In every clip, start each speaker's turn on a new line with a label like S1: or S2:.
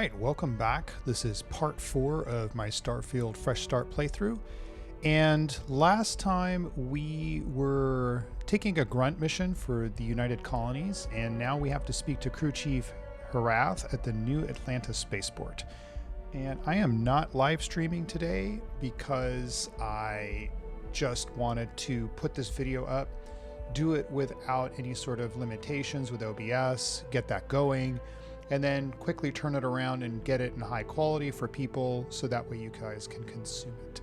S1: right, welcome back. This is part 4 of my Starfield Fresh Start playthrough. And last time we were taking a grunt mission for the United Colonies, and now we have to speak to Crew Chief Harath at the New Atlantis spaceport. And I am not live streaming today because I just wanted to put this video up, do it without any sort of limitations with OBS, get that going, and then quickly turn it around and get it in high quality for people so that way you guys can consume it.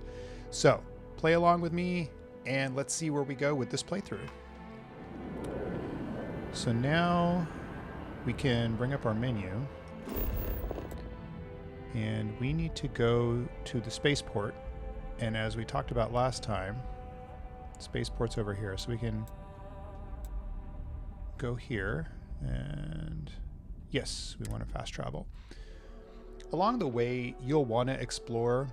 S1: So play along with me and let's see where we go with this playthrough. So now we can bring up our menu and we need to go to the spaceport. And as we talked about last time, spaceport's over here. So we can go here and yes, we want to fast travel. Along the way, you'll want to explore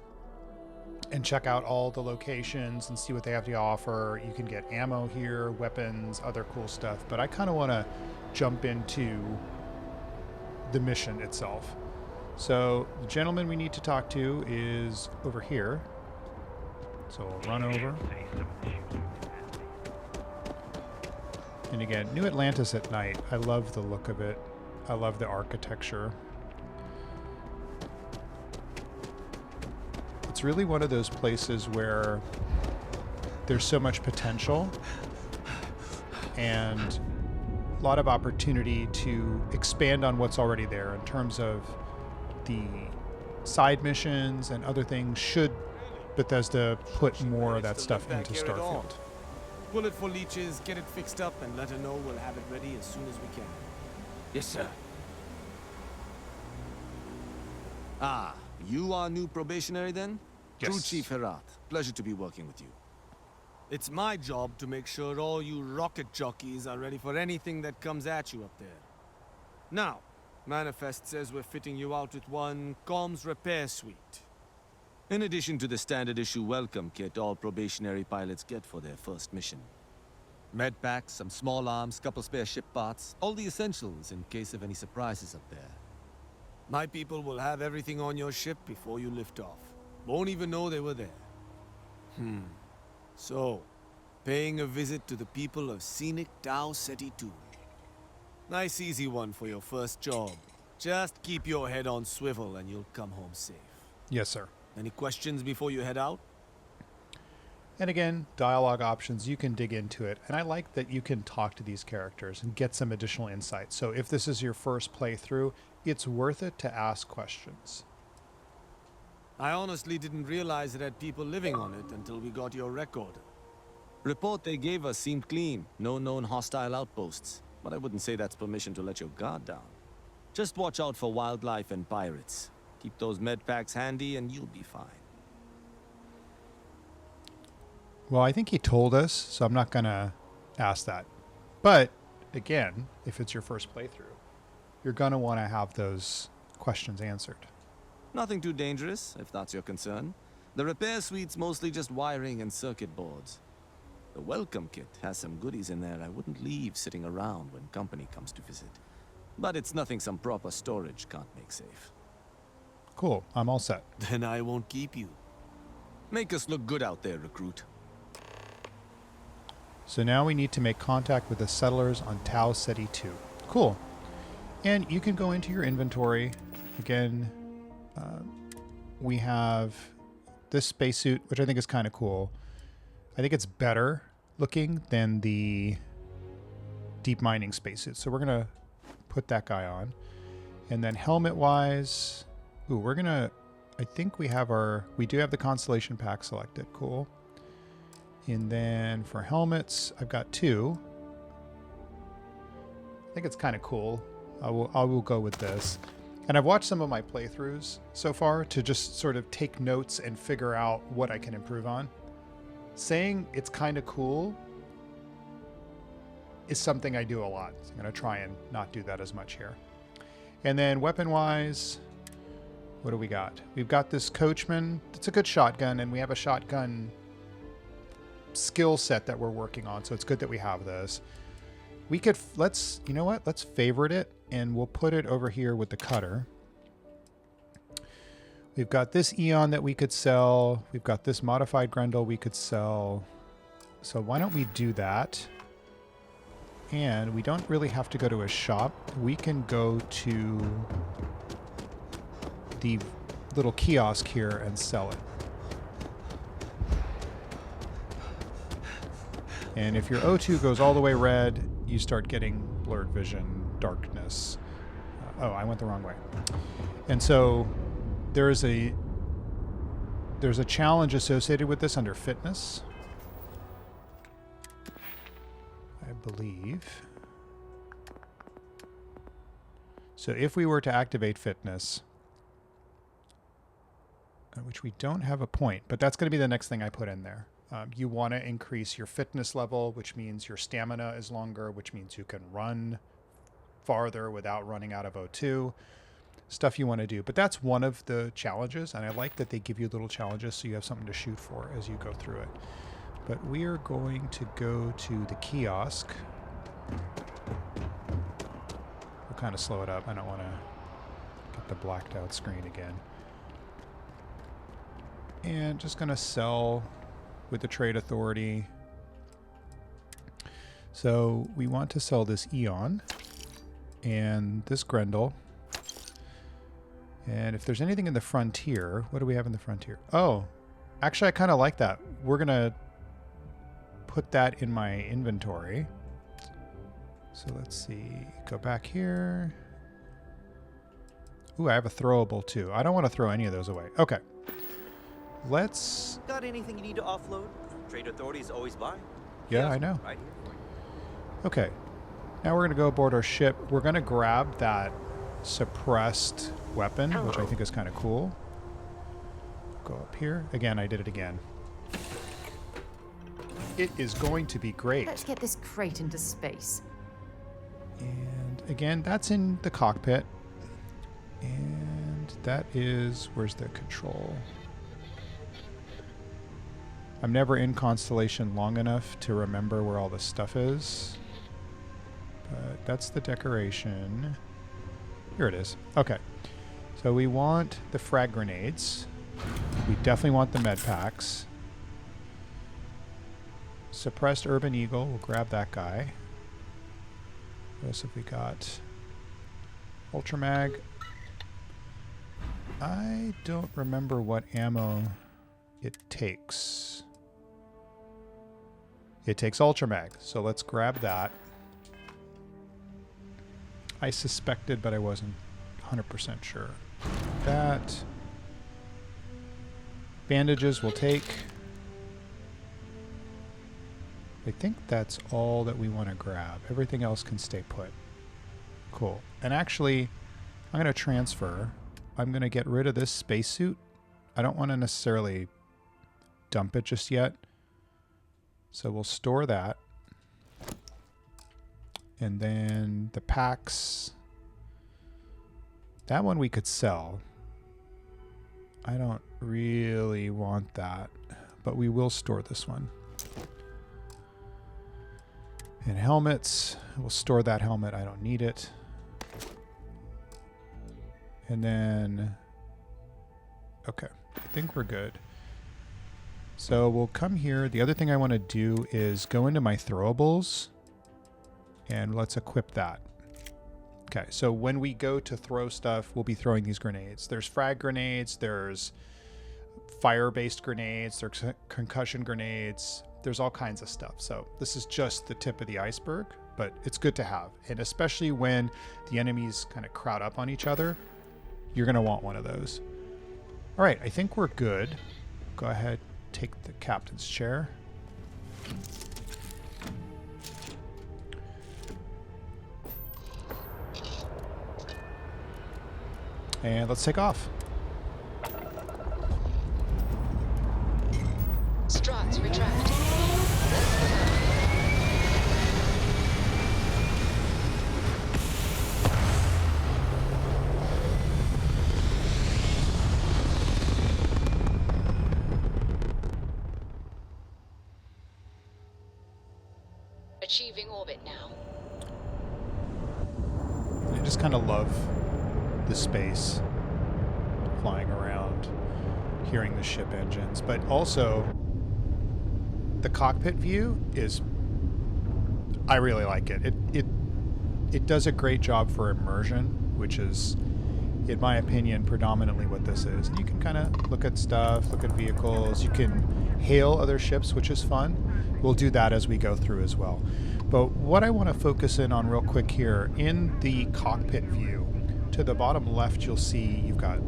S1: and check out all the locations and see what they have to offer. You can get ammo here, weapons, other cool stuff, but I kind of want to jump into the mission itself. So the gentleman we need to talk to is over here. So we'll run over. And again, New Atlantis at night. I love the look of it. I love the architecture. It's really one of those places where there's so much potential and a lot of opportunity to expand on what's already there in terms of the side missions and other things should Bethesda put more of that stuff into Starfield.
S2: Bullet for leeches, get it fixed up, and let her know we'll have it ready as soon as we can.
S3: Yes, sir.
S2: Ah, you are new probationary then?
S1: Yes.
S2: Crew Chief Harath, pleasure to be working with you. It's my job to make sure all you rocket jockeys are ready for anything that comes at you up there. Now, Manifest says we're fitting you out with one comms repair suite. In addition to the standard issue welcome kit all probationary pilots get for their first mission. Med packs, some small arms, couple spare ship parts, all the essentials in case of any surprises up there. My people will have everything on your ship before you lift off. Won't even know they were there. So, paying a visit to the people of scenic Tau Ceti 2. Nice easy one for your first job. Just keep your head on swivel and you'll come home safe.
S1: Yes, sir.
S2: Any questions before you head out?
S1: And again, dialogue options, you can dig into it. And I like that you can talk to these characters and get some additional insight. So if this is your first playthrough, it's worth it to ask questions.
S2: I honestly didn't realize it had people living on it until we got your record. Report they gave us seemed clean. No known hostile outposts. But I wouldn't say that's permission to let your guard down. Just watch out for wildlife and pirates. Keep those med packs handy and you'll be fine.
S1: Well, I think he told us, so I'm not going to ask that. But again, if it's your first playthrough, you're going to want to have those questions answered.
S2: Nothing too dangerous, if that's your concern. The repair suite's mostly just wiring and circuit boards. The welcome kit has some goodies in there I wouldn't leave sitting around when company comes to visit. But it's nothing some proper storage can't make safe.
S1: Cool, I'm all set.
S2: Then I won't keep you. Make us look good out there, recruit.
S1: So now we need to make contact with the settlers on Tau Ceti 2. Cool. And you can go into your inventory. Again, we have this spacesuit, which I think is kind of cool. I think it's better looking than the deep mining spacesuit. So we're going to put that guy on. And then helmet-wise, ooh, we're going to, I think we do have the Constellation pack selected. Cool. And then for helmets, I've got 2. I think it's kind of cool. I will go with this. And I've watched some of my playthroughs so far to just sort of take notes and figure out what I can improve on. Saying it's kind of cool is something I do a lot. So I'm going to try and not do that as much here. And then weapon-wise, what do we got? We've got this Coachman. It's a good shotgun, and we have a shotgun skill set that we're working on, so it's good that we have this. We could, you know what? Let's favorite it, and we'll put it over here with the cutter. We've got this Eon that we could sell. We've got this modified Grendel we could sell. So why don't we do that? And we don't really have to go to a shop. We can go to the little kiosk here and sell it. And if your O2 goes all the way red, you start getting blurred vision, darkness. Oh, I went the wrong way. And so there's a challenge associated with this under fitness, I believe. So if we were to activate fitness, which we don't have a point, but that's going to be the next thing I put in there. You want to increase your fitness level, which means your stamina is longer, which means you can run farther without running out of O2. Stuff you want to do. But that's one of the challenges, and I like that they give you little challenges so you have something to shoot for as you go through it. But we are going to go to the kiosk. We'll kind of slow it up. I don't want to get the blacked out screen again. And just going to sell with the trade authority. So we want to sell this Eon and this Grendel. And if there's anything in the frontier, what do we have in the frontier? Oh, actually I kind of like that. We're going to put that in my inventory. So let's see, go back here. Ooh, I have a throwable too. I don't want to throw any of those away. Okay. Let's...
S3: Got anything you need to offload? Trade authorities always buy.
S1: Yeah, I know.
S3: Right here for you.
S1: Okay. Now we're going to go aboard our ship. We're going to grab that suppressed weapon, which I think is kind of cool. Go up here. Again, I did it again. It is going to be great.
S4: Let's get this crate into space.
S1: And again, that's in the cockpit. And that is... Where's the control? I'm never in Constellation long enough to remember where all this stuff is. But that's the decoration. Here it is. Okay. So we want the frag grenades. We definitely want the med packs. Suppressed Urban Eagle. We'll grab that guy. What else have we got? Ultramag. I don't remember what ammo it takes. It takes Ultramag, so let's grab that. I suspected, but I wasn't 100% sure. That. Bandages we'll take. I think that's all that we want to grab. Everything else can stay put. Cool. And actually, I'm going to transfer. I'm going to get rid of this spacesuit. I don't want to necessarily dump it just yet. So we'll store that. And then the packs. That one we could sell. I don't really want that, but we will store this one. And helmets. We'll store that helmet. I don't need it. And then... Okay. I think we're good. So we'll come here. The other thing I want to do is go into my throwables. And let's equip that. Okay, so when we go to throw stuff, we'll be throwing these grenades. There's frag grenades, there's fire-based grenades, there's concussion grenades, there's all kinds of stuff. So this is just the tip of the iceberg, but it's good to have. And especially when the enemies kind of crowd up on each other, you're going to want one of those. All right, I think we're good. Go ahead, take the captain's chair. And let's take off.
S5: Struts retract. Achieving orbit now.
S1: I just kind of love the space flying around. hearing the ship engines. But also, the cockpit view is, I really like it. It does a great job for immersion, which is, in my opinion, predominantly what this is. And you can kind of look at stuff, look at vehicles. You can hail other ships, which is fun. We'll do that as we go through as well. But what I want to focus in on real quick here, in the cockpit view, to the bottom left, you'll see you've got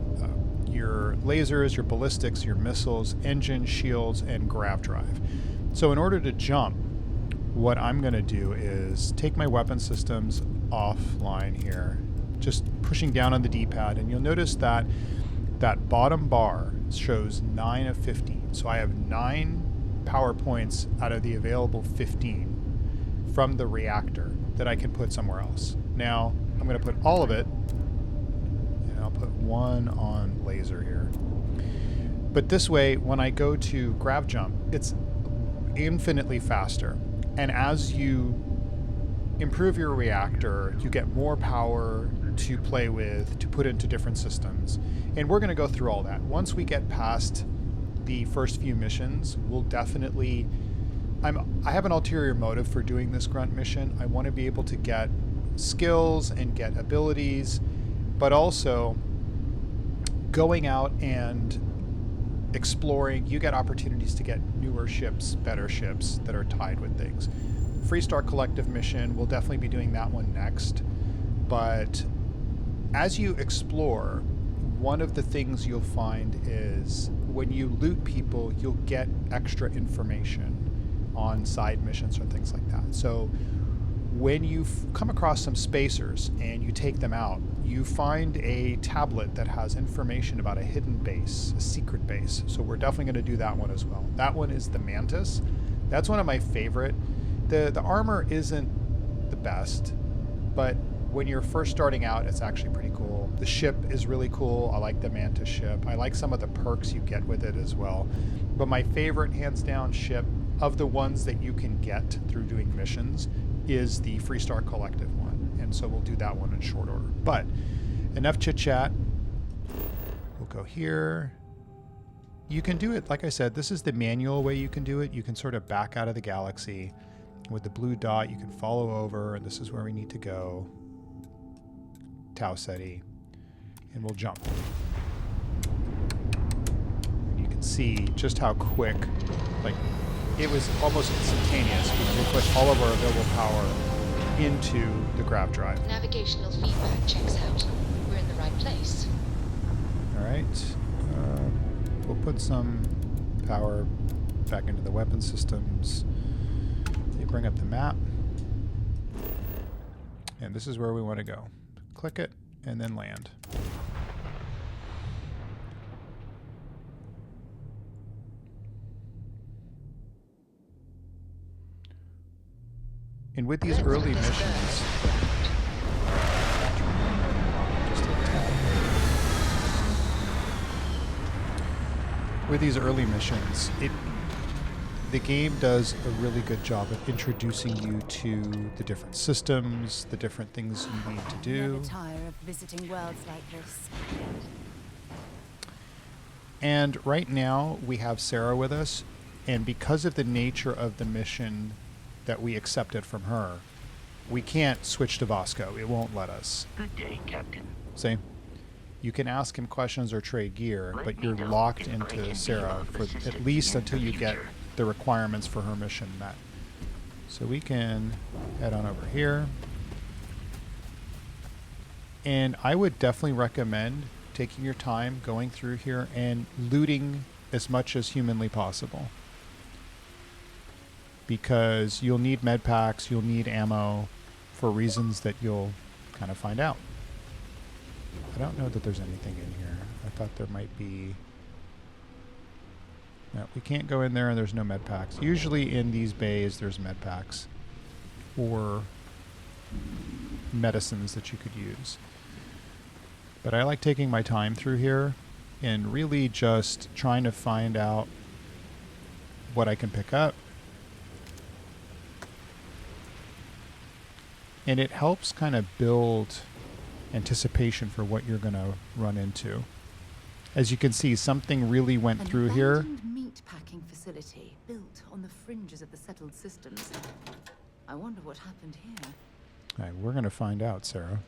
S1: your lasers, your ballistics, your missiles, engine, shields, and grav drive. So in order to jump, what I'm going to do is take my weapon systems offline here, just pushing down on the D-pad, and you'll notice that that bottom bar shows 9 of 15. So I have 9 power points out of the available 15 from the reactor that I can put somewhere else. Now, I'm going to put all of it, and I'll put 1 on laser here. But this way, when I go to grav jump, it's infinitely faster. And as you improve your reactor, you get more power to play with, to put into different systems. And we're going to go through all that. Once we get past the first few missions, we'll definitely... I have an ulterior motive for doing this grunt mission. I want to be able to get skills and get abilities, but also going out and exploring, you get opportunities to get newer ships, better ships that are tied with things. Freestar Collective mission, we'll definitely be doing that one next. But as you explore, one of the things you'll find is when you loot people, you'll get extra information on side missions or things like that. So when you come across some spacers and you take them out, you find a tablet that has information about a hidden base, a secret base. So we're definitely going to do that one as well. That one is the Mantis. That's one of my favorite. The armor isn't the best, but when you're first starting out, it's actually pretty cool. The ship is really cool. I like the Mantis ship. I like some of the perks you get with it as well. But my favorite, hands down, ship of the ones that you can get through doing missions is the Freestar Collective one. And so we'll do that one in short order. But enough chit chat. We'll go here. You can do it, like I said, this is the manual way you can do it. You can sort of back out of the galaxy. With the blue dot, you can follow over, and this is where we need to go. Tau Ceti. And we'll jump. And you can see just how quick, like, it was almost instantaneous because we put all of our available power into the grav drive.
S5: Navigational feedback checks out. We're in the right place.
S1: All right. We'll put some power back into the weapon systems. You bring up the map. And this is where we want to go. Click it and then land. And with these early missions, the game does a really good job of introducing you to the different systems, the different things you need to do.
S6: Never tire of visiting worlds like this.
S1: And right now we have Sarah with us, and because of the nature of the mission that we accepted from her, we can't switch to Vasco. It won't let us.
S7: Good day, Captain.
S1: See? You can ask him questions or trade gear, but you're locked into Sarah for at least until you get the requirements for her mission met. So we can head on over here. And I would definitely recommend taking your time going through here and looting as much as humanly possible. Because you'll need med packs, you'll need ammo for reasons that you'll kind of find out. I don't know that there's anything in here. I thought there might be... No, we can't go in there and there's no med packs. Usually in these bays there's med packs or medicines that you could use. But I like taking my time through here and really just trying to find out what I can pick up. And it helps kind of build anticipation for what you're going to run into. As you can see, something really went
S6: An
S1: through here.
S6: abandoned meat packing facility built on the fringes of the settled systems. I wonder what happened here.
S1: All right, we're going to find out, Sarah.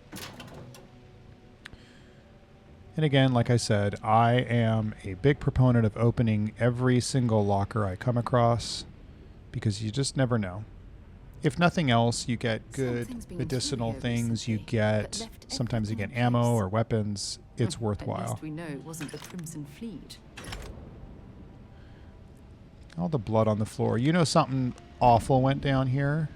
S1: And again, like I said, I am a big proponent of opening every single locker I come across because you just never know. If nothing else, you get good
S6: Something's been
S1: medicinal
S6: through here
S1: things. You
S6: recently that
S1: get,
S6: left
S1: sometimes you get
S6: everything in
S1: ammo
S6: place.
S1: or weapons. It's
S6: At
S1: worthwhile.
S6: least we know it wasn't the Crimson Fleet.
S1: All the blood on the floor. You know something awful went down here?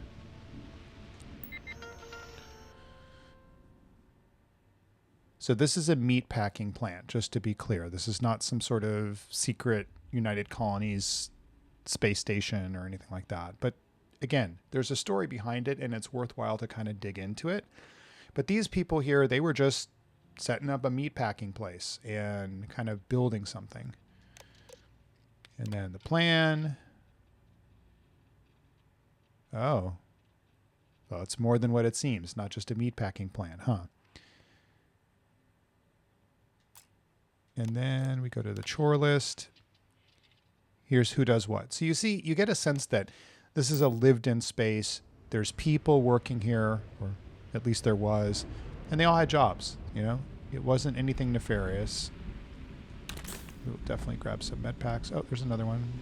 S1: So this is a meat packing plant, just to be clear. This is not some sort of secret United Colonies space station or anything like that. But again, there's a story behind it, and it's worthwhile to kind of dig into it. But these people here, they were just setting up a meat packing place and kind of building something. And then the plan. Oh. Well, it's more than what it seems. Not just a meat packing plant, huh? And then we go to the chore list. Here's who does what. So you see, you get a sense that this is a lived-in space. There's people working here, or at least there was, and they all had jobs, you know? It wasn't anything nefarious. We'll definitely grab some med packs. Oh, there's another one.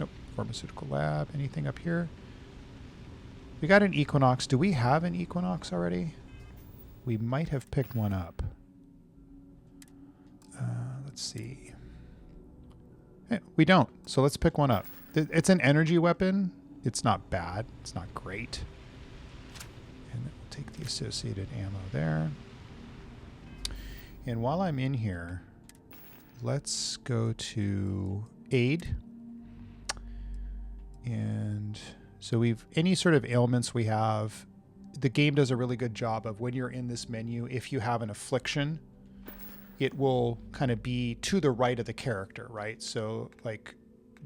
S1: Nope. Pharmaceutical lab. Anything up here? We got an Equinox. Do we have an Equinox already? We might have picked one up. Let's see. We don't. So let's pick one up. It's an energy weapon. It's not bad. It's not great. And then we'll take the associated ammo there. And while I'm in here, let's go to aid. And so any sort of ailments we have, the game does a really good job of when you're in this menu, if you have an affliction, it will kind of be to the right of the character, right? So like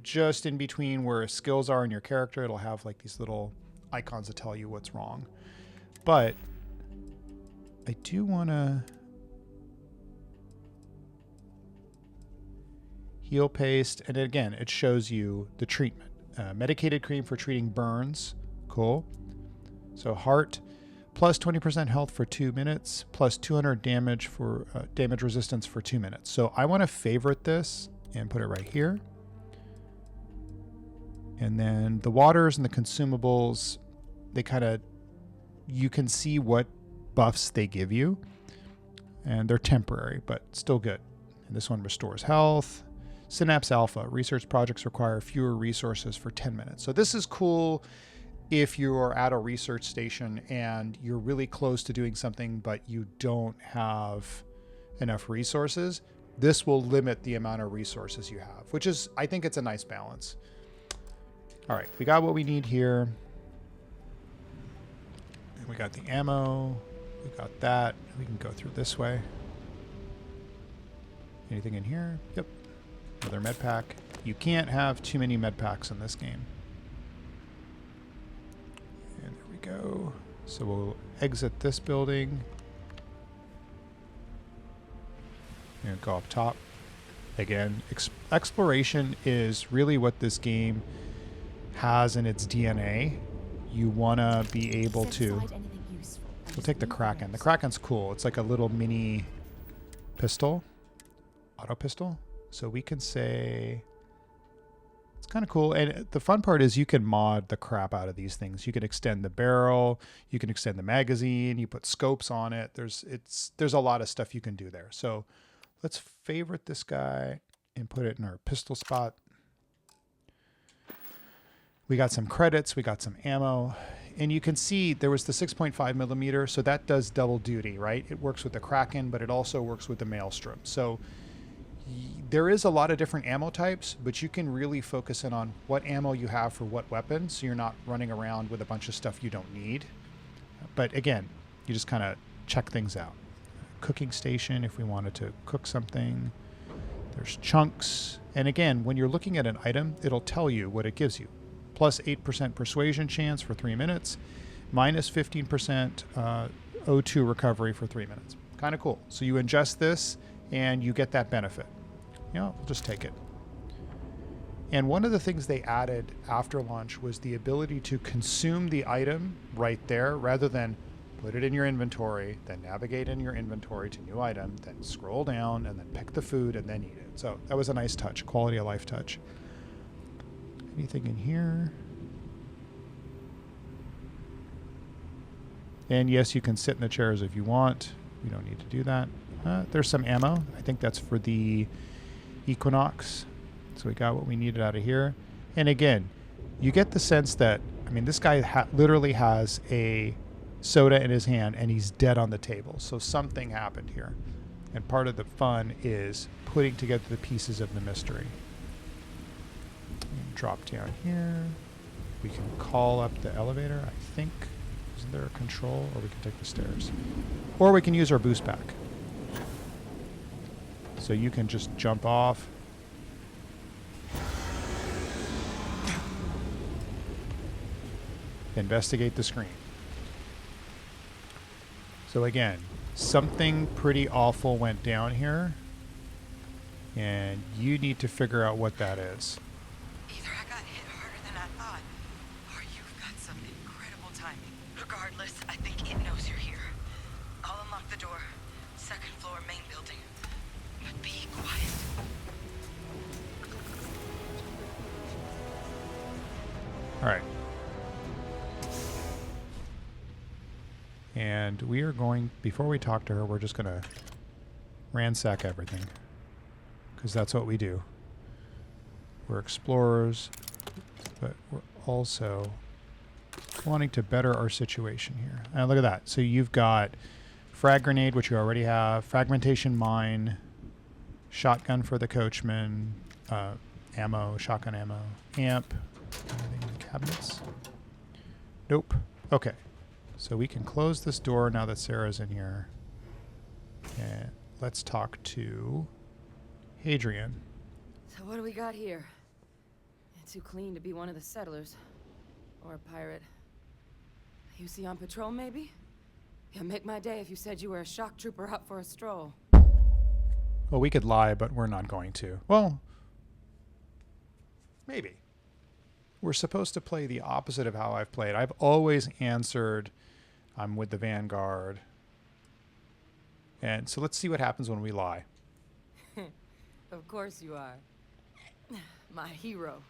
S1: just in between where skills are in your character, it'll have like these little icons that tell you what's wrong. But I do want to heal paste. And again, it shows you the treatment. Medicated cream for treating burns. Cool. So heart. Plus 20% health for 2 minutes, plus 200 damage for damage resistance for 2 minutes. So I want to favorite this and put it right here. And then the waters and the consumables, they kind of, you can see what buffs they give you. And they're temporary, but still good. And this one restores health. Synapse Alpha, research projects require fewer resources for 10 minutes. So this is cool if you're at a research station and you're really close to doing something, but you don't have enough resources. This will limit the amount of resources you have, which is, I think it's a nice balance. All right, we got what we need here. And we got the ammo. We got that. We can go through this way. Anything in here? Yep. Another med pack. You can't have too many med packs in this game. And there we go. So we'll exit this building. And go up top. Again, exploration is really what this game has in its DNA. You want to be able to... We'll take the Kraken. The Kraken's cool. It's like a little mini pistol. Auto pistol. So we can say... It's kind of cool. And the fun part is you can mod the crap out of these things. You can extend the barrel. You can extend the magazine. You put scopes on it. There's a lot of stuff you can do there. So let's favorite this guy and put it in our pistol spot. We got some credits. We got some ammo. And you can see there was the 6.5 millimeter. So that does double duty, right? It works with the Kraken, but it also works with the Maelstrom. So there is a lot of different ammo types, but you can really focus in on what ammo you have for what weapon, so you're not running around with a bunch of stuff you don't need. But again, you just kind of check things out. Cooking station, if we wanted to cook something. There's chunks. And again, when you're looking at an item, it'll tell you what it gives you. Plus 8% persuasion chance for 3 minutes, minus 15% O2 recovery for 3 minutes. Kind of cool. So you ingest this and you get that benefit. You know, we'll just take it. And one of the things they added after launch was the ability to consume the item right there rather than put it in your inventory, then navigate in your inventory to new item, then scroll down and then pick the food and then eat it. So that was a nice touch, quality of life touch. Anything in here? And yes, you can sit in the chairs if you want. We don't need to do that. There's some ammo. I think that's for the Equinox. So we got what we needed out of here. And again, you get the sense that, I mean, this guy literally has a soda in his hand and he's dead on the table. So something happened here. And part of the fun is putting together the pieces of the mystery. Drop down here. We can call up the elevator, I think. Isn't there a control? Or we can take the stairs. Or we can use our boost pack. So you can just jump off. Investigate the screen. So again, something pretty awful went down here. And you need to figure out what that is.
S7: Either I got hit harder than I thought, or you've got some incredible timing. Regardless, I think it knows you're here. I'll unlock the door. Second floor, main building. But be quiet.
S1: All right. And we are going, before we talk to her, we're just going to ransack everything. Because that's what we do. We're explorers, but we're also wanting to better our situation here. And look at that. So you've got frag grenade, which you already have, fragmentation mine, shotgun for the coachman, ammo, shotgun ammo, amp, anything in the cabinets? Nope. Okay. So we can close this door now that Sarah's in here. And let's talk to Hadrian.
S8: So what do we got here? It's too clean to be one of the settlers. Or a pirate. You see on patrol, maybe? Yeah, make my day if you said you were a shock trooper out for a stroll.
S1: Well, we could lie, but we're not going to. Well, maybe. We're supposed to play the opposite of how I've played. I've always answered, I'm with the Vanguard. And so let's see what happens when we lie.
S8: Of course you are. My hero.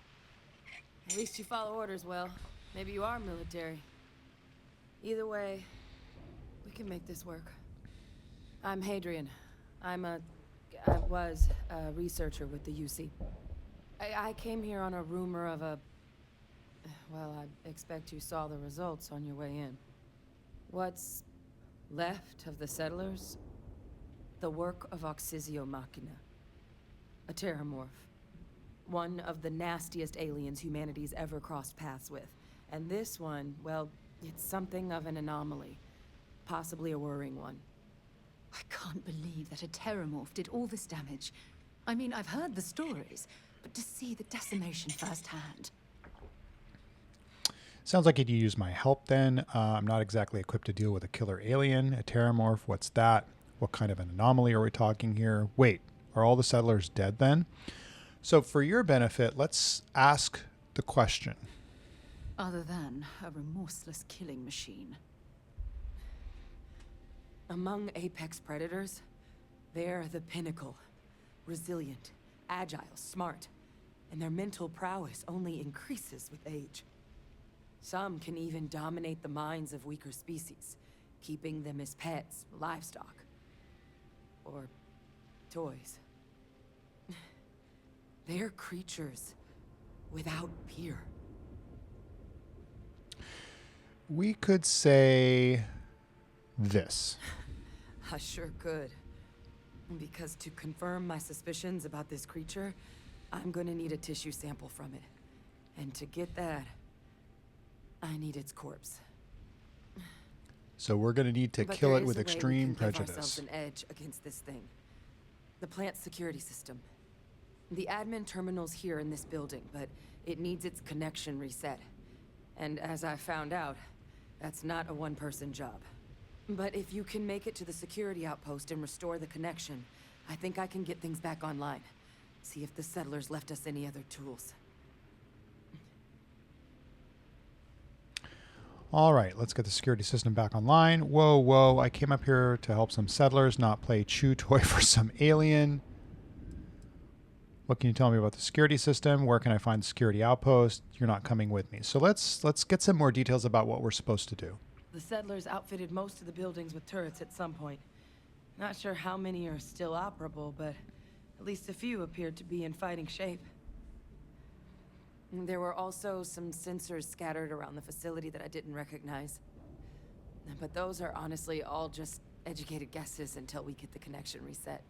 S8: At least you follow orders well. Maybe you are military. Either way, we can make this work. I'm Hadrian. I was a researcher with the UC. I came here on a rumor of a... Well, I expect you saw the results on your way in. What's left of the settlers? The work of Oxysio Machina. A terramorph. One of the nastiest aliens humanity's ever crossed paths with. And this one, well, it's something of an anomaly. Possibly a worrying one.
S6: I can't believe that a terramorph did all this damage. I mean, I've heard the stories, but to see the decimation firsthand.
S1: Sounds like you use my help then. I'm not exactly equipped to deal with a killer alien, a terramorph. What's that? What kind of an anomaly are we talking here? Wait, are all the settlers dead then? So for your benefit, let's ask the question.
S6: Other than a remorseless killing machine.
S8: Among apex predators, they're the pinnacle. Resilient, agile, smart. And their mental prowess only increases with age. Some can even dominate the minds of weaker species, keeping them as pets, livestock, or toys. They're creatures without peer.
S1: We could say this.
S8: I sure could. Because to confirm my suspicions about this creature, I'm gonna need a tissue sample from it. And to get that, I need its corpse.
S1: So we're going to need to
S8: But
S1: kill
S8: there
S1: it
S8: is
S1: with
S8: a way we
S1: extreme
S8: can give ourselves
S1: prejudice.
S8: an edge against this thing. The plant's security system. The admin terminal's here in this building, but it needs its connection reset. And as I found out, that's not a one-person job. But if you can make it to the security outpost and restore the connection, I think I can get things back online. See if the settlers left us any other tools.
S1: All right, let's get the security system back online. Whoa, whoa, I came up here to help some settlers, not play chew toy for some alien. What can you tell me about the security system? Where can I find the security outpost? You're not coming with me. So let's get some more details about what we're supposed to do.
S9: The settlers outfitted most of the buildings with turrets at some point. Not sure how many are still operable, but at least a few appear to be in fighting shape.
S8: There were also some sensors scattered around the facility that I didn't recognize. But those are honestly all just educated guesses until we get the connection reset.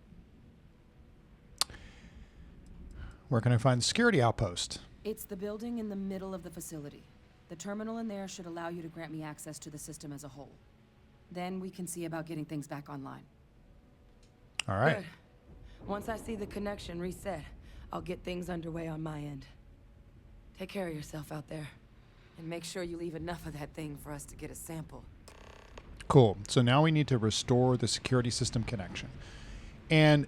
S1: Where can I find the security outpost?
S8: It's the building in the middle of the facility. The terminal in there should allow you to grant me access to the system as a whole. Then we can see about getting things back online.
S1: All right.
S9: Good. Once I see the connection reset, I'll get things underway on my end. Take care of yourself out there.
S8: And make sure you leave enough of that thing for us to get a sample.
S1: Cool. So now we need to restore the security system connection. And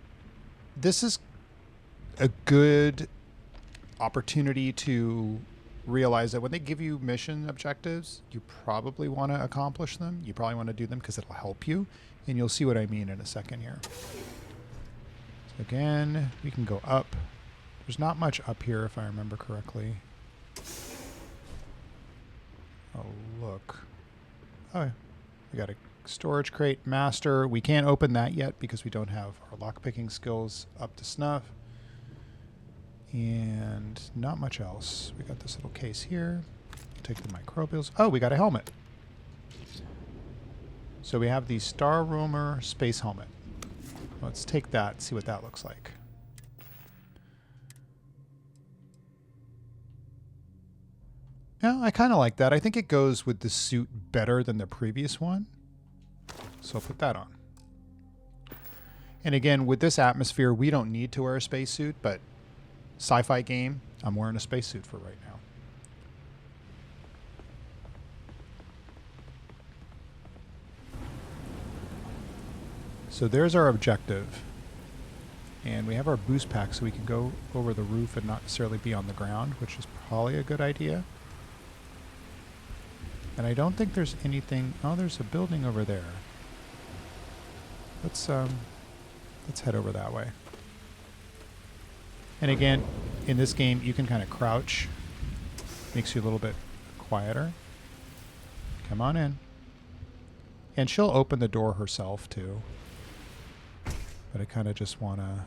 S1: this is a good opportunity to realize that when they give you mission objectives, you probably want to accomplish them. You probably want to do them because it'll help you. And you'll see what I mean in a second here. So again, we can go up. There's not much up here if I remember correctly. Oh, look. Oh, we got a storage crate master. We can't open that yet because we don't have our lockpicking skills up to snuff. And not much else. We got this little case here. Take the microbials. Oh, we got a helmet. So we have the Star Roamer space helmet. Let's take that and see what that looks like. Yeah, I kind of like that. I think it goes with the suit better than the previous one. So I'll put that on. And again, with this atmosphere, we don't need to wear a spacesuit, but sci-fi game, I'm wearing a spacesuit for right now. So there's our objective. And we have our boost pack so we can go over the roof and not necessarily be on the ground, which is probably a good idea. And I don't think there's anything... Oh, there's a building over there. Let's head over that way. And again, in this game, you can kind of crouch. Makes you a little bit quieter. Come on in. And she'll open the door herself, too. But I kind of just want to...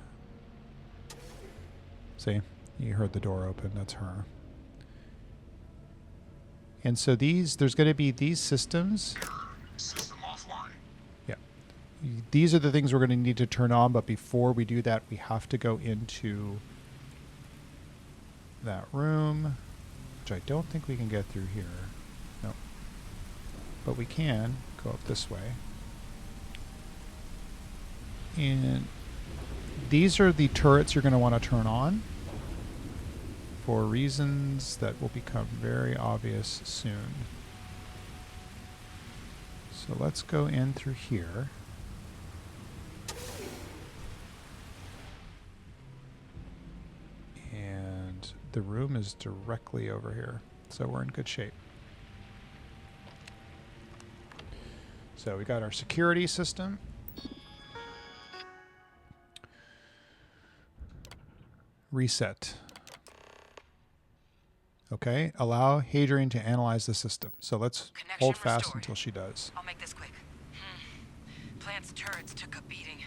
S1: See? You heard the door open. That's her. And so there's going to be these systems.
S10: System offline.
S1: Yeah. These are the things we're going to need to turn on, but before we do that, we have to go into that room, which I don't think we can get through here. No. But we can go up this way. And these are the turrets you're going to want to turn on for reasons that will become very obvious soon. So let's go in through here. And the room is directly over here, so we're in good shape. So we got our security system. Reset. Okay, allow Hadrian to analyze the system. So let's hold fast until she does.
S7: I'll make this quick. Plant's turrets took a beating,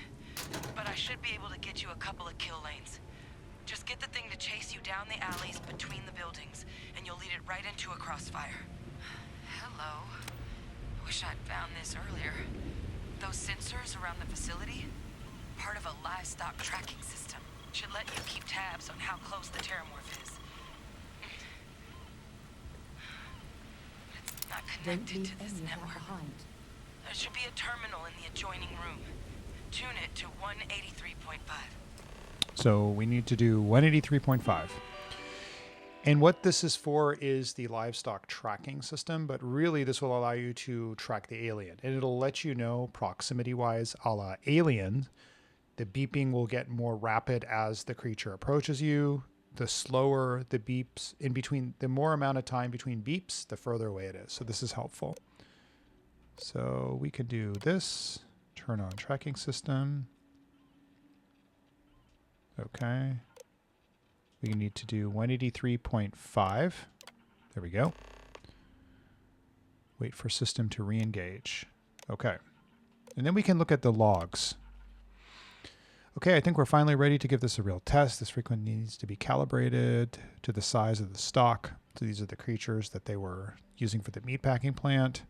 S7: but I should be able to get you a couple of kill lanes. Just get the thing to chase you down the alleys between the buildings, and you'll lead it right into a crossfire. Hello. Wish I'd found this earlier. Those sensors around the facility? Part of a livestock tracking system. Should let you keep tabs on how close the terramorph is. It's not connected to this network. There should be a terminal in the adjoining room. Tune it to 183.5.
S1: So we need to do 183.5. And what this is for is the livestock tracking system, but really this will allow you to track the alien. And it'll let you know proximity-wise, a la Alien, The beeping will get more rapid as the creature approaches you. The slower the beeps in between, the more amount of time between beeps, the further away it is. So this is helpful. So we can do this, turn on tracking system. Okay. We need to do 183.5. There we go. Wait for system to re-engage. Okay. And then we can look at the logs. Okay, I think we're finally ready to give this a real test. This frequency needs to be calibrated to the size of the stock. So these are the creatures that they were using for the meatpacking plant.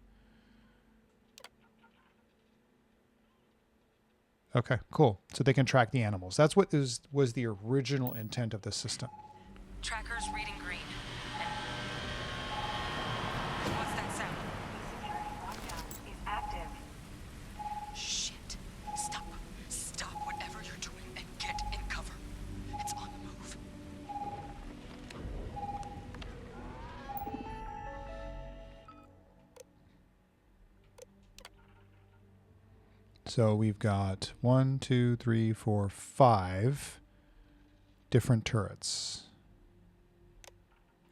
S1: Okay, cool. So they can track the animals. That's what was the original intent of the system.
S7: Tracker's reading green. What's that sound?
S10: He's active.
S7: Shit. Stop. Stop whatever you're doing and get in cover. It's on the move.
S1: So we've got 1, 2, 3, 4, 5 different turrets.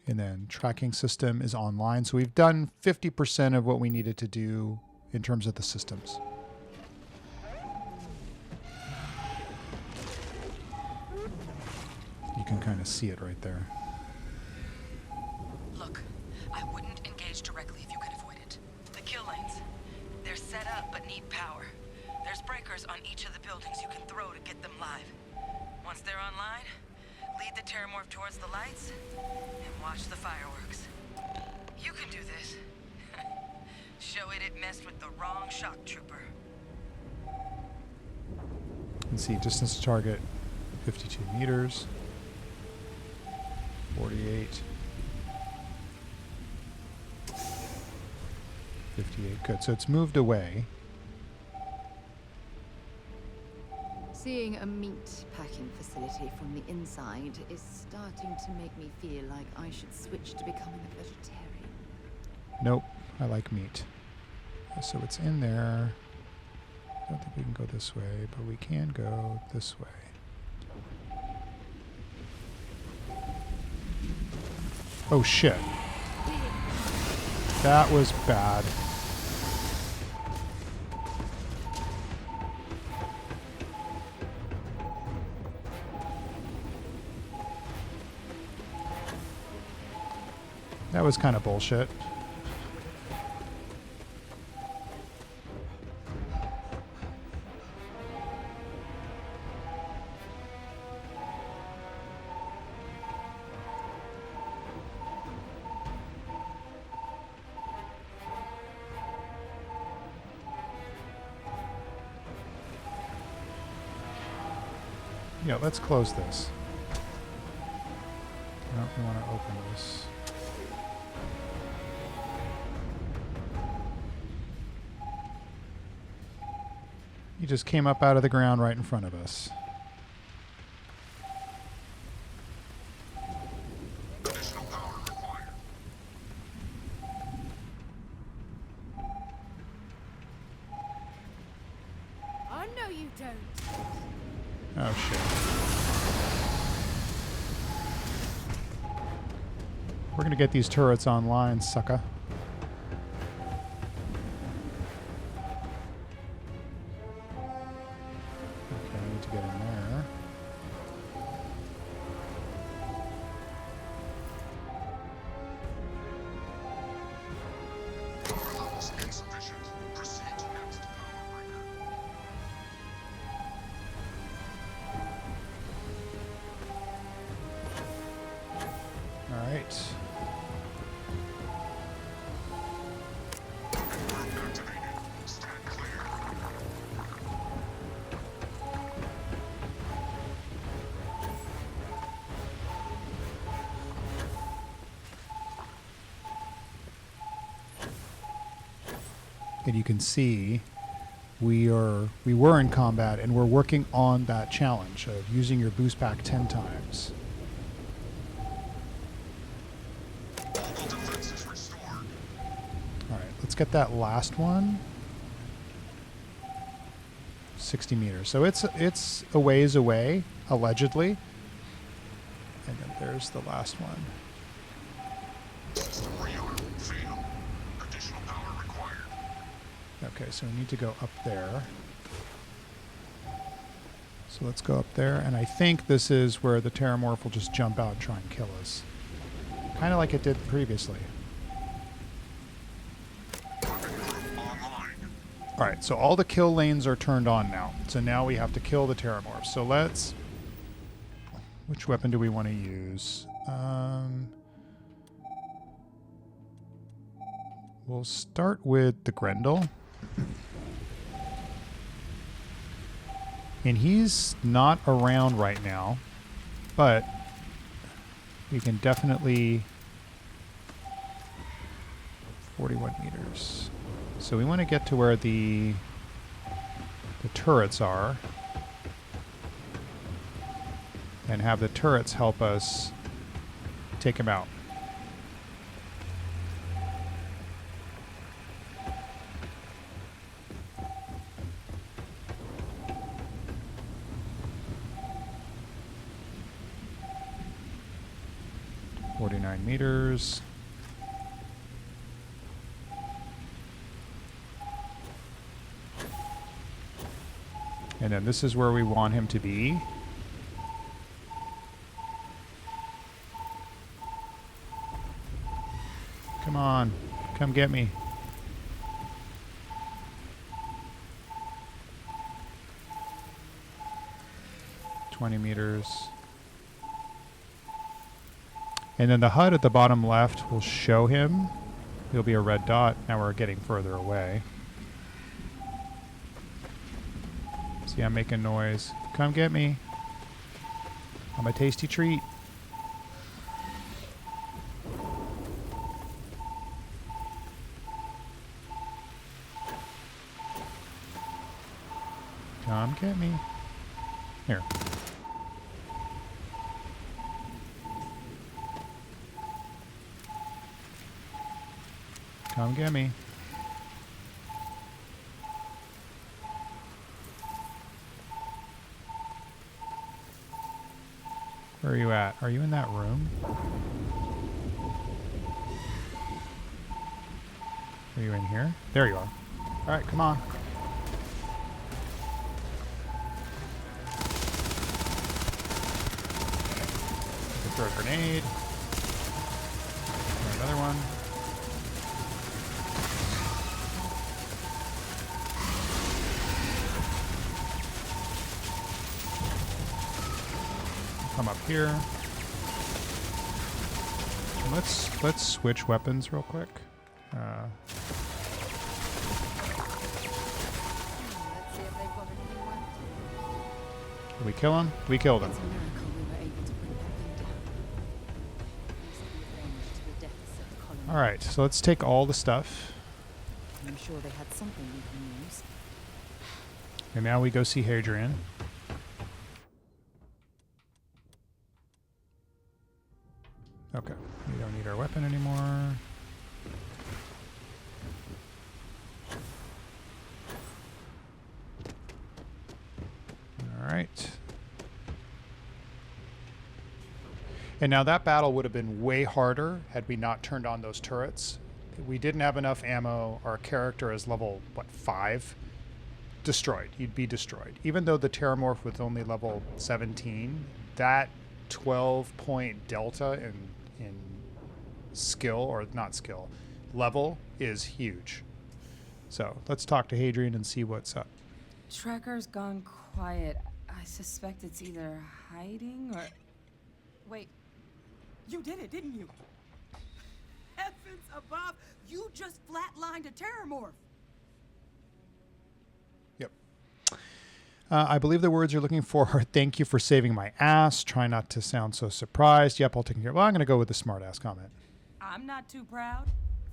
S1: And then tracking system is online. So we've done 50% of what we needed to do in terms of the systems. You can kind of see it right there.
S7: Look, I wouldn't engage directly if you can avoid it. The kill lanes. They're set up but need power. There's breakers on each of the buildings you can throw to get them live. Once they're online, lead the Terramorph towards the lights and watch the fireworks. You can do this. Show it messed with the wrong shock trooper.
S1: And see, distance to target 52 meters. 48. 58. Good. So it's moved away.
S6: Seeing a meat packing facility from the inside is starting to make me feel like I should switch to becoming a vegetarian.
S1: Nope. I like meat. So it's in there. I don't think we can go this way, but we can go this way. Oh shit. That was bad. That was kind of bullshit. Yeah, let's close this. No, we want to open this. He just came up out of the ground right in front of us.
S10: Additional power required.
S8: I know you don't.
S1: Oh shit. We're gonna get these turrets online, sucker. Okay, I need to get in there.
S10: Power levels insufficient. Proceed to next power breaker.
S1: All right.
S10: Group activated. Stand clear.
S1: And you can see we were in combat and we're working on that challenge of using your boost pack 10 times.
S10: Local defenses restored.
S1: All right, let's get that last one. 60 meters. So it's a ways away, allegedly. And then there's the last one.
S10: Rearm fail. Additional power required.
S1: Okay, so we need to go up there. So let's go up there, and I think this is where the Terramorph will just jump out and try and kill us. Kind of like it did previously. Alright, so all the kill lanes are turned on now. So now we have to kill the Terramorph. So let's... Which weapon do we want to use? We'll start with the Grendel. And he's not around right now, but we can definitely... 41 meters. So we want to get to where the turrets are and have the turrets help us take him out. Meters. And then this is where we want him to be. Come on, come get me. $20. And then the HUD at the bottom left will show him. It'll be a red dot. Now we're getting further away. See, I'm making noise. Come get me. I'm a tasty treat. Come get me. Here. Come get me. Where are you at? Are you in that room? Are you in here? There you are. All right, come on. Throw a grenade. Throw another one. Come up here. Let's switch weapons real quick. Did we kill him? We killed him. All right, so let's take all the stuff.
S6: I'm sure they had something we can use.
S1: And now we go see Hadrian. Okay, we don't need our weapon anymore. All right. And now that battle would have been way harder had we not turned on those turrets. We didn't have enough ammo. Our character is level, 5? Destroyed. You'd be destroyed. Even though the Terramorph was only level 17, that 12-point delta in skill, or not skill, level is huge. So let's talk to Hadrian and see what's up.
S9: Tracker's gone quiet. I suspect it's either hiding or...
S8: Wait. You did it, didn't you? Heavens above! You just flatlined a Terramorph!
S1: Yep. I believe the words you're looking for are "thank you for saving my ass." Try not to sound so surprised. Yep, I'll take care. Well, I'm going to go with the smart ass comment.
S8: I'm not too proud.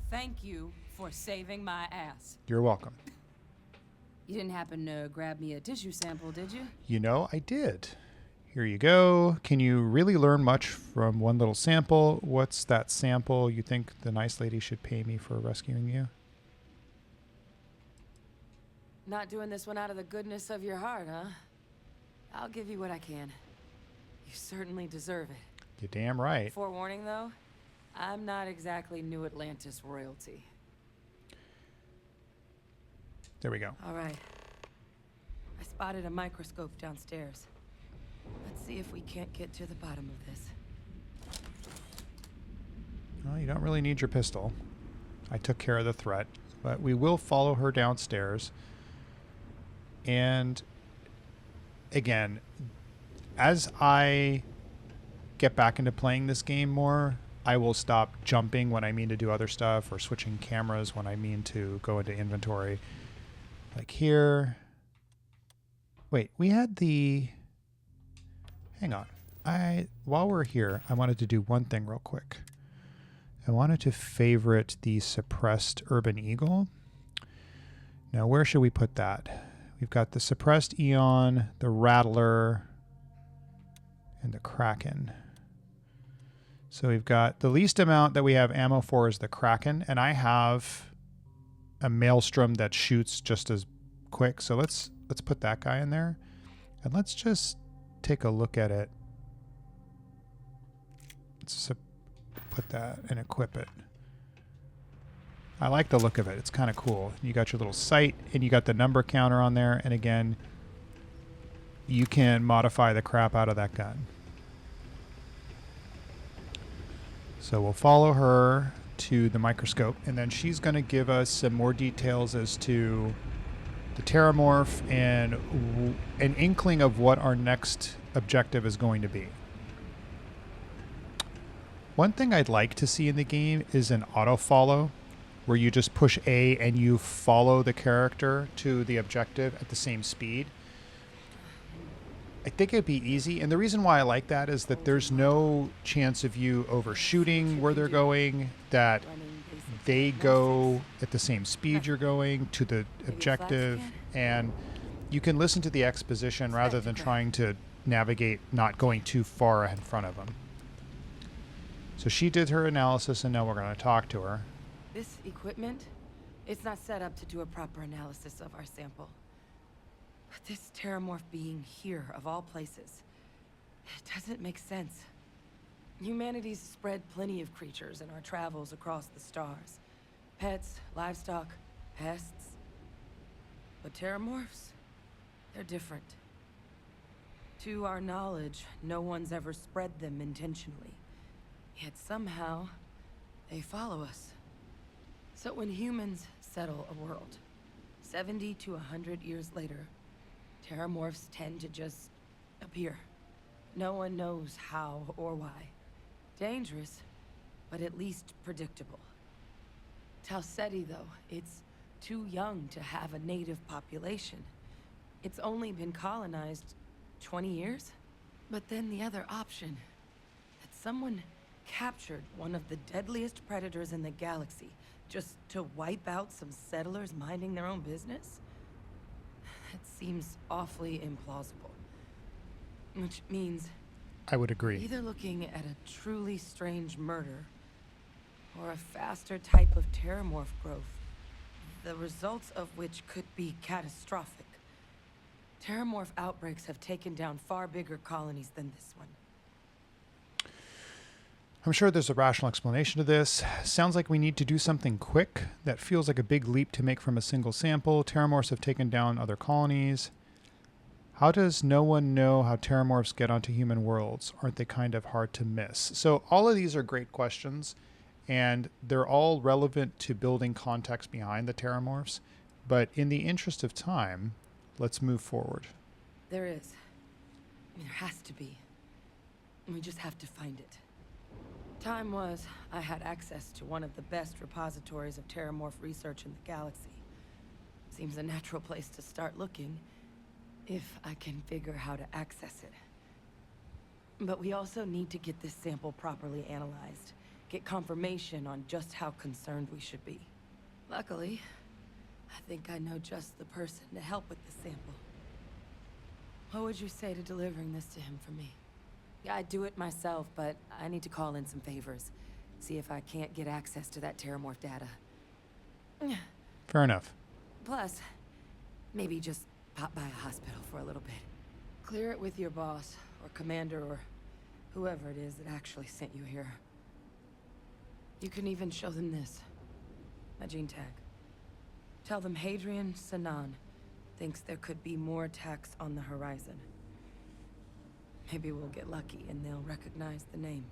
S8: Thank you for saving my ass.
S1: You're welcome.
S8: You didn't happen to grab me a tissue sample, did you?
S1: You know, I did. Here you go. Can you really learn much from one little sample? What's that sample you think the nice lady should pay me for rescuing you?
S8: Not doing this one out of the goodness of your heart, huh? I'll give you what I can. You certainly deserve it.
S1: You're damn right.
S8: Forewarning, though, I'm not exactly New Atlantis royalty.
S1: There we go.
S9: All right. I spotted a microscope downstairs. Let's see if we can't get to the bottom of this.
S1: Well, you don't really need your pistol. I took care of the threat, but we will follow her downstairs. And again, as I get back into playing this game more, I will stop jumping when I mean to do other stuff or switching cameras when I mean to go into inventory. Like here. Wait, we had the... Hang on. While we're here, I wanted to do one thing real quick. I wanted to favorite the suppressed urban eagle. Now, where should we put that? We've got the suppressed eon, the rattler, and the kraken. So we've got the least amount that we have ammo for is the kraken, and I have a maelstrom that shoots just as quick. So let's put that guy in there, and let's just take a look at it. Let's put that and equip it. I like the look of it. It's kind of cool. You got your little sight, and you got the number counter on there. And again, you can modify the crap out of that gun. So we'll follow her to the microscope, and then she's going to give us some more details as to the terramorph and an inkling of what our next objective is going to be. One thing I'd like to see in the game is an auto follow, where you just push A and you follow the character to the objective at the same speed. I think it'd be easy, and the reason why I like that is that there's no chance of you overshooting where they're going, that they go at the same speed you're going to the objective, and you can listen to the exposition rather than trying to navigate not going too far in front of them. So she did her analysis, and now we're going to talk to her.
S9: This equipment, it's not set up to do a proper analysis of our sample. But this terramorph being here, of all places, it doesn't make sense. Humanity's spread plenty of creatures in our travels across the stars. Pets, livestock, pests. But terramorphs, they're different. To our knowledge, no one's ever spread them intentionally. Yet somehow, they follow us. So when humans settle a world, 70 to 100 years later, terramorphs tend to just appear. No one knows how or why. Dangerous, but at least predictable. Tau Ceti, though, it's too young to have a native population. It's only been colonized 20 years? But then the other option, that someone captured one of the deadliest predators in the galaxy just to wipe out some settlers minding their own business? That seems awfully implausible. Which means...
S1: I would agree.
S9: Either looking at a truly strange murder, or a faster type of terramorph growth, the results of which could be catastrophic. Terramorph outbreaks have taken down far bigger colonies than this one.
S1: I'm sure there's a rational explanation to this. Sounds like we need to do something quick. That feels like a big leap to make from a single sample. Terramorphs have taken down other colonies. How does no one know how terramorphs get onto human worlds? Aren't they kind of hard to miss? So all of these are great questions, and they're all relevant to building context behind the terramorphs. But in the interest of time, let's move forward.
S9: There is. There has to be. We just have to find it. Time was, I had access to one of the best repositories of terramorph research in the galaxy. Seems a natural place to start looking, if I can figure how to access it. But we also need to get this sample properly analyzed, get confirmation on just how concerned we should be. Luckily, I think I know just the person to help with the sample. What would you say to delivering this to him for me?
S8: Yeah, I'd do it myself, but I need to call in some favors. See if I can't get access to that terramorph data.
S1: Fair enough.
S8: Plus,
S9: Maybe just pop by a hospital for a little bit. Clear it with your boss, or commander, or whoever it is that actually sent you here. You can even show them this. My gene tag. Tell them Hadrian Sanan thinks there could be more attacks on the horizon. Maybe we'll get lucky and they'll recognize the name.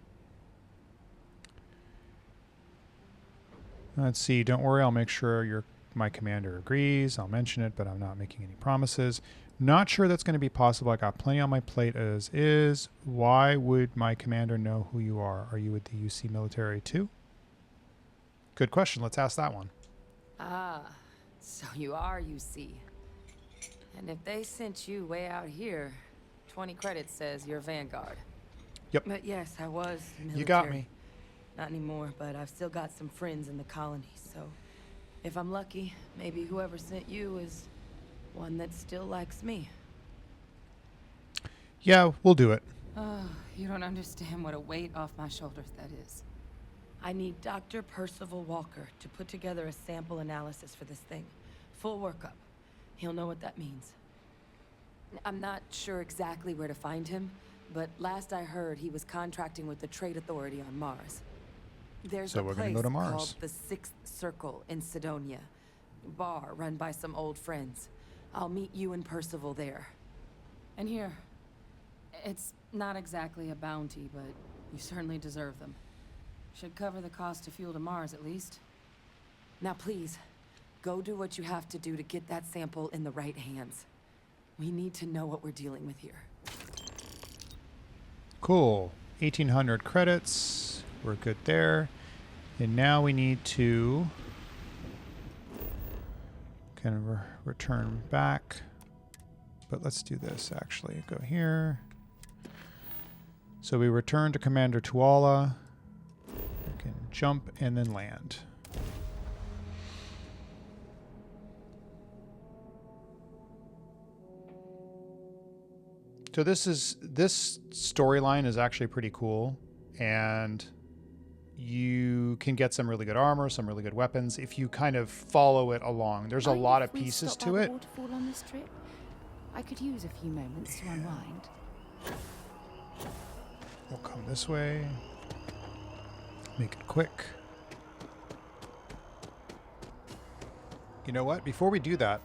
S1: Let's see. Don't worry. I'll make sure my commander agrees. I'll mention it, but I'm not making any promises. Not sure that's going to be possible. I got plenty on my plate as is. Why would my commander know who you are? Are you with the UC military too? Good question. Let's ask that one.
S8: Ah, so you are UC. And if they sent you way out here, 20 credits says you're Vanguard.
S1: Yep.
S9: But yes, I was military.
S1: You got me.
S9: Not anymore, but I've still got some friends in the colonies, so if I'm lucky, maybe whoever sent you is one that still likes me.
S1: Yeah, we'll do it.
S8: Oh, you don't understand what a weight off my shoulders that is.
S9: I need Dr. Percival Walker to put together a sample analysis for this thing. Full workup. He'll know what that means.
S8: I'm not sure exactly where to find him, but last I heard he was contracting with the Trade Authority on Mars. There's
S1: So
S8: a
S1: we're gonna
S8: place
S1: go to Mars.
S8: called the Sixth Circle in Sidonia. Bar run by some old friends. I'll meet you and Percival there. And here, it's not exactly a bounty, but you certainly deserve them. Should cover the cost of fuel to Mars, at least. Now please, go do what you have to do to get that sample in the right hands. We need to know what we're dealing with here.
S1: Cool. 1,800 credits. We're good there. And now we need to kind of return back. But let's do this, actually. Go here. So we return to Commander Tuala. We can jump and then land. So this storyline is actually pretty cool, and you can get some really good armor, some really good weapons if you kind of follow it along. There's a lot of pieces to it.
S6: Waterfall on this trip? I could use a few moments to unwind.
S1: We'll come this way. Make it quick. You know what? Before we do that,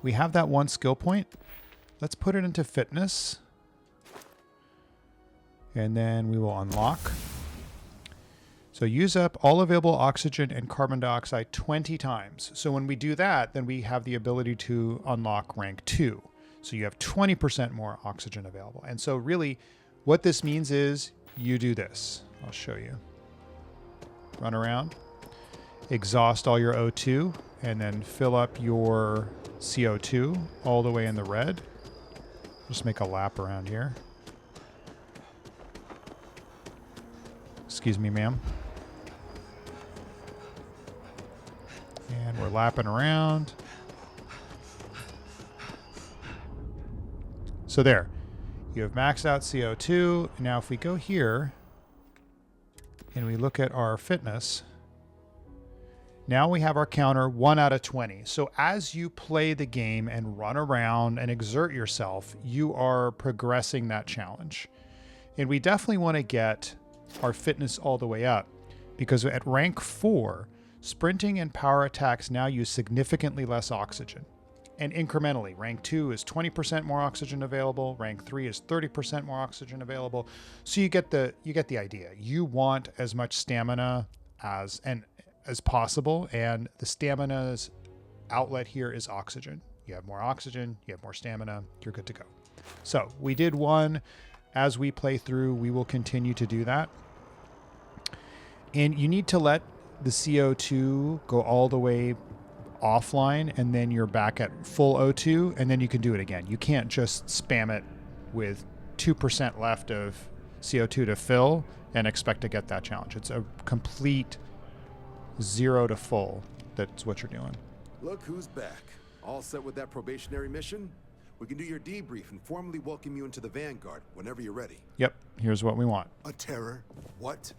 S1: we have that one skill point. Let's put it into fitness. And then we will unlock. So use up all available oxygen and carbon dioxide 20 times. So when we do that, then we have the ability to unlock rank 2. So you have 20% more oxygen available. And so really what this means is you do this. I'll show you. Run around, exhaust all your O2, and then fill up your CO2 all the way in the red. Just make a lap around here. Excuse me, ma'am. And we're lapping around. So there, you have maxed out CO2. Now if we go here and we look at our fitness, now we have our counter 1 out of 20. So as you play the game and run around and exert yourself, you are progressing that challenge. And we definitely want to get our fitness all the way up, because at rank 4, sprinting and power attacks now use significantly less oxygen. And incrementally, rank 2 is 20% more oxygen available, rank 3 is 30% more oxygen available. So you get the idea. You want as much stamina as possible, and the stamina's outlet here is oxygen. You have more oxygen, you have more stamina, you're good to go. So we did one. As we play through, we will continue to do that. And you need to let the CO2 go all the way offline, and then you're back at full O2, and then you can do it again. You can't just spam it with 2% left of CO2 to fill and expect to get that challenge. It's a complete 0 to full. That's what you're doing.
S11: Look who's back. All set with that probationary mission? We can do your debrief and formally welcome you into the Vanguard whenever you're ready.
S1: Yep, here's what we want.
S11: A terror? What?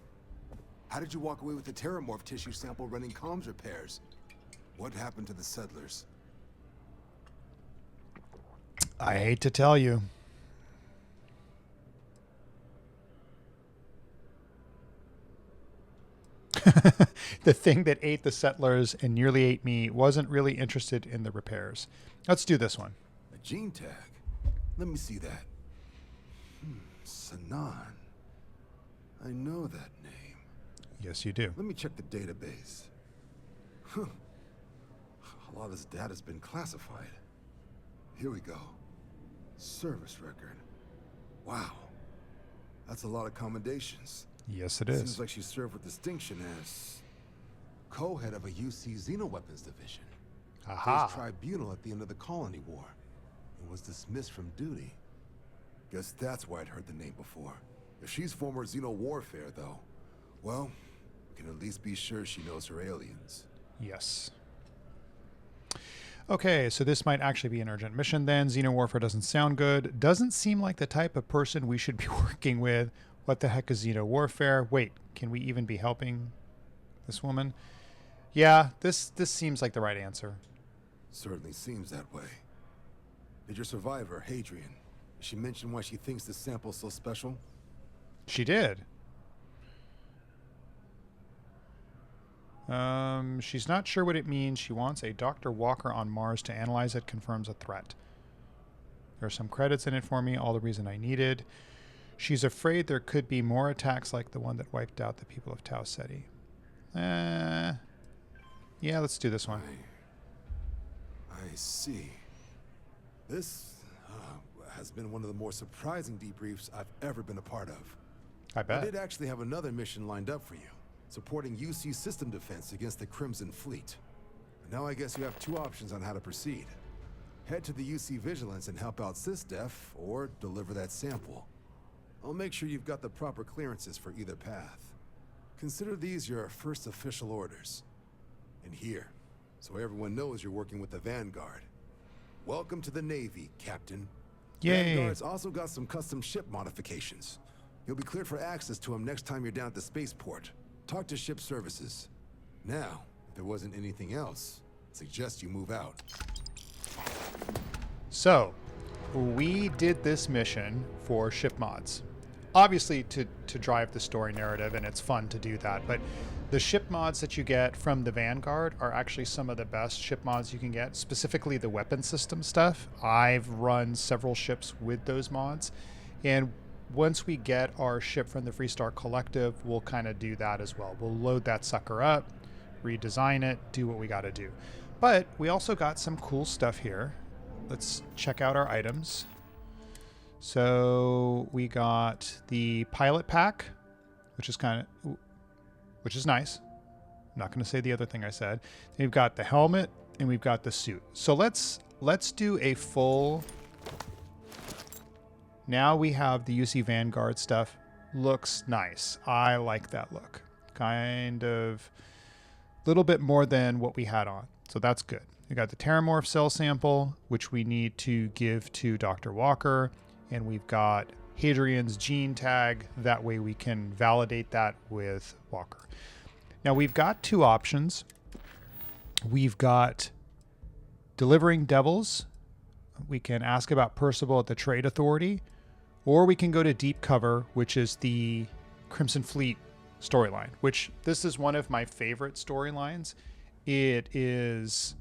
S11: How did you walk away with the terramorph tissue sample running comms repairs? What happened to the settlers?
S1: I hate to tell you. The thing that ate the settlers and nearly ate me wasn't really interested in the repairs. Let's do this one.
S11: A gene tag? Let me see that. Sanan. I know that name.
S1: Yes, you do.
S11: Let me check the database. Huh. A lot of this data's been classified. Here we go. Service record. Wow. That's a lot of commendations.
S1: Yes, it is.
S11: Seems like she served with distinction as co-head of a UC Xenoweapons division.
S1: Aha.
S11: Faced tribunal at the end of the Colony War and was dismissed from duty. Guess that's why I'd heard the name before. If she's former Xeno warfare, though, well, we can at least be sure she knows her aliens.
S1: Yes. Okay, so this might actually be an urgent mission then. Xeno warfare doesn't sound good. Doesn't seem like the type of person we should be working with. What the heck is Xeno warfare? Wait, can we even be helping this woman? Yeah, this seems like the right answer.
S11: Certainly seems that way. Did your survivor, Hadrian, she mention why she thinks this sample's so special?
S1: She did. She's not sure what it means. She wants a Dr. Walker on Mars to analyze it, confirms a threat. There are some credits in it for me, all the reason I needed. She's afraid there could be more attacks like the one that wiped out the people of Tau Ceti. Yeah, let's do this one.
S11: I see. This has been one of the more surprising debriefs I've ever been a part of.
S1: I bet.
S11: I did actually have another mission lined up for you, supporting UC system defense against the Crimson Fleet. And now I guess you have two options on how to proceed. Head to the UC Vigilance and help out SysDef, or deliver that sample. I'll make sure you've got the proper clearances for either path. Consider these your first official orders. And here, so everyone knows you're working with the Vanguard. Welcome to the Navy, Captain.
S1: Yay.
S11: Vanguard's also got some custom ship modifications. You'll be cleared for access to them next time you're down at the spaceport. Talk to ship services. Now, if there wasn't anything else, I suggest you move out.
S1: So, we did this mission for ship mods. Obviously to drive the story narrative, and it's fun to do that, but the ship mods that you get from the Vanguard are actually some of the best ship mods you can get, specifically the weapon system stuff. I've run several ships with those mods, and once we get our ship from the Freestar Collective, we'll kind of do that as well. We'll load that sucker up, redesign it, do what we got to do. But we also got some cool stuff here. Let's check out our items. So we got the pilot pack, which is nice. I'm not going to say the other thing I said. Then we've got the helmet and we've got the suit. So let's do a full. Now we have the UC Vanguard stuff. Looks nice. I like that look. Kind of a little bit more than what we had on. So that's good. We got the Terramorph cell sample, which we need to give to Dr. Walker. And we've got Hadrian's gene tag. That way we can validate that with Walker. Now we've got two options. We've got delivering devils. We can ask about Percival at the Trade Authority, or we can go to Deep Cover, which is the Crimson Fleet storyline, which this is one of my favorite storylines. It is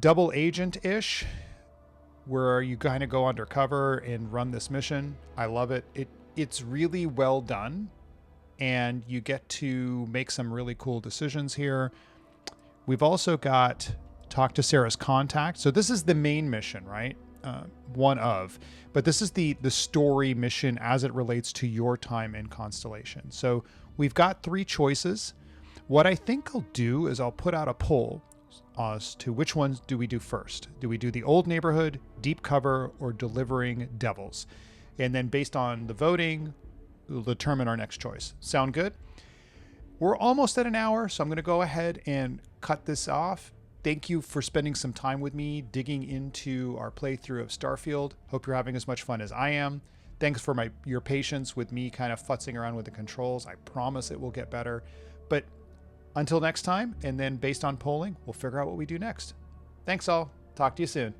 S1: double agent-ish, where you kind of go undercover and run this mission. I love it. It's really well done, and you get to make some really cool decisions here. We've also got talk to Sarah's contact. So this is the main mission, right? One of, but this is the story mission as it relates to your time in Constellation. So we've got three choices. What I think I'll do is I'll put out a poll as to which ones do we do first. Do we do the old neighborhood, Deep Cover, or delivering devils? And then based on the voting, we'll determine our next choice. Sound good? We're almost at an hour, so I'm going to go ahead and cut this off. Thank you for spending some time with me digging into our playthrough of Starfield. Hope you're having as much fun as I am. Thanks for your patience with me kind of futzing around with the controls. I promise it will get better. But until next time, and then based on polling, we'll figure out what we do next. Thanks all. Talk to you soon.